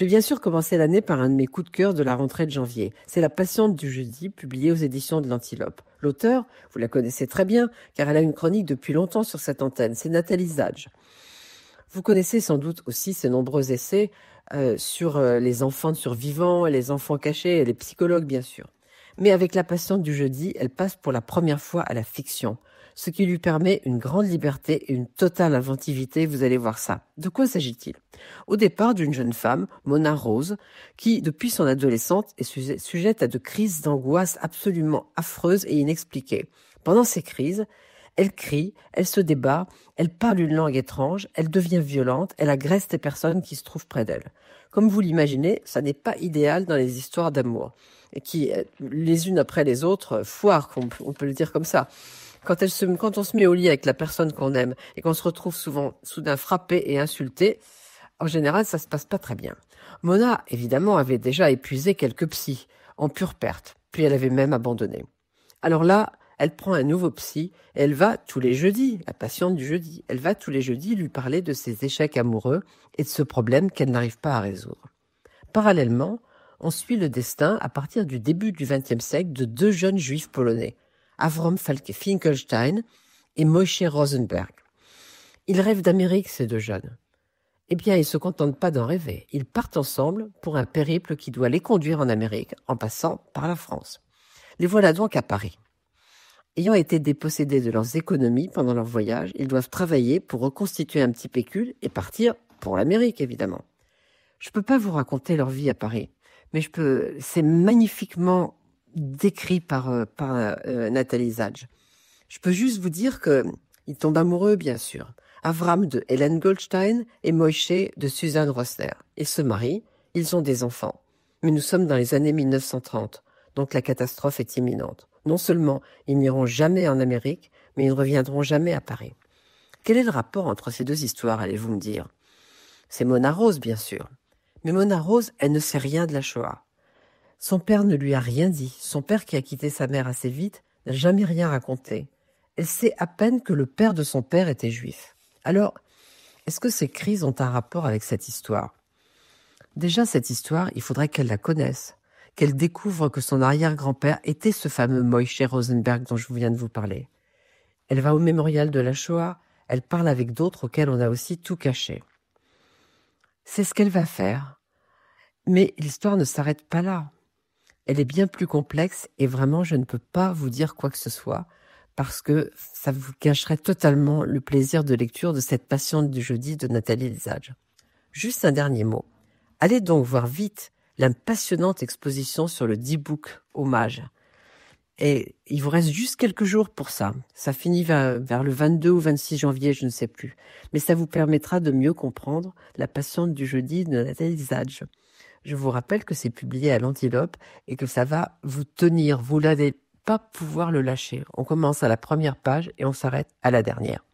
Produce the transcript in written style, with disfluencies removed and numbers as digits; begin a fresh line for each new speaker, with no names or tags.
Je vais bien sûr commencer l'année par un de mes coups de cœur de la rentrée de janvier. C'est La Patiente du jeudi, publiée aux éditions de l'Antilope. L'auteur, vous la connaissez très bien, car elle a une chronique depuis longtemps sur cette antenne, c'est Nathalie Zadge. Vous connaissez sans doute aussi ses nombreux essais sur les enfants de survivants, et les enfants cachés, et les psychologues bien sûr. Mais avec La Patiente du jeudi, elle passe pour la première fois à la fiction, ce qui lui permet une grande liberté et une totale inventivité, vous allez voir ça. De quoi s'agit-il ? Au départ d'une jeune femme, Mona Rose, qui, depuis son adolescence, est sujette à de crises d'angoisse absolument affreuses et inexpliquées. Pendant ces crises, elle crie, elle se débat, elle parle une langue étrange, elle devient violente, elle agresse les personnes qui se trouvent près d'elle. Comme vous l'imaginez, ça n'est pas idéal dans les histoires d'amour, et qui, les unes après les autres, foirent, on peut le dire comme ça. Quand on se met au lit avec la personne qu'on aime et qu'on se retrouve soudain frappé et insulté, en général, ça se passe pas très bien. Mona, évidemment, avait déjà épuisé quelques psys, en pure perte, puis elle avait même abandonné. Alors là, elle prend un nouveau psy et elle va tous les jeudis, la patiente du jeudi, elle va tous les jeudis lui parler de ses échecs amoureux et de ce problème qu'elle n'arrive pas à résoudre. Parallèlement, on suit le destin, à partir du début du XXe siècle, de deux jeunes juifs polonais, Avrom Finkelstein et Moshe Rosenberg. Ils rêvent d'Amérique, ces deux jeunes. Eh bien, ils ne se contentent pas d'en rêver. Ils partent ensemble pour un périple qui doit les conduire en Amérique, en passant par la France. Les voilà donc à Paris. Ayant été dépossédés de leurs économies pendant leur voyage, ils doivent travailler pour reconstituer un petit pécule et partir pour l'Amérique, évidemment. Je ne peux pas vous raconter leur vie à Paris, mais c'est magnifiquement décrit par Nathalie Zadge. Je peux juste vous dire qu'ils tombent amoureux, bien sûr. Avram de Helen Goldstein et Moshe de Suzanne Rosner. Ils se marient, ils ont des enfants. Mais nous sommes dans les années 1930, donc la catastrophe est imminente. Non seulement ils n'iront jamais en Amérique, mais ils ne reviendront jamais à Paris. Quel est le rapport entre ces deux histoires, allez-vous me dire ? C'est Mona Rose, bien sûr. Mais Mona Rose, elle ne sait rien de la Shoah. Son père ne lui a rien dit. Son père, qui a quitté sa mère assez vite, n'a jamais rien raconté. Elle sait à peine que le père de son père était juif. Alors, est-ce que ces crises ont un rapport avec cette histoire ? Déjà, cette histoire, il faudrait qu'elle la connaisse, qu'elle découvre que son arrière-grand-père était ce fameux Moshe Rosenberg dont je viens de vous parler. Elle va au mémorial de la Shoah, elle parle avec d'autres auxquels on a aussi tout caché. C'est ce qu'elle va faire. Mais l'histoire ne s'arrête pas là. Elle est bien plus complexe et vraiment, je ne peux pas vous dire quoi que ce soit parce que ça vous gâcherait totalement le plaisir de lecture de cette Patiente du jeudi de Nathalie Zadge. Juste un dernier mot. Allez donc voir vite la passionnante exposition sur le D-Book Hommage. Et il vous reste juste quelques jours pour ça. Ça finit vers le 22 ou 26 janvier, je ne sais plus. Mais ça vous permettra de mieux comprendre la Patiente du jeudi de Nathalie Zadge. Je vous rappelle que c'est publié à l'Antilope et que ça va vous tenir. Vous n'allez pas pouvoir le lâcher. On commence à la première page et on s'arrête à la dernière.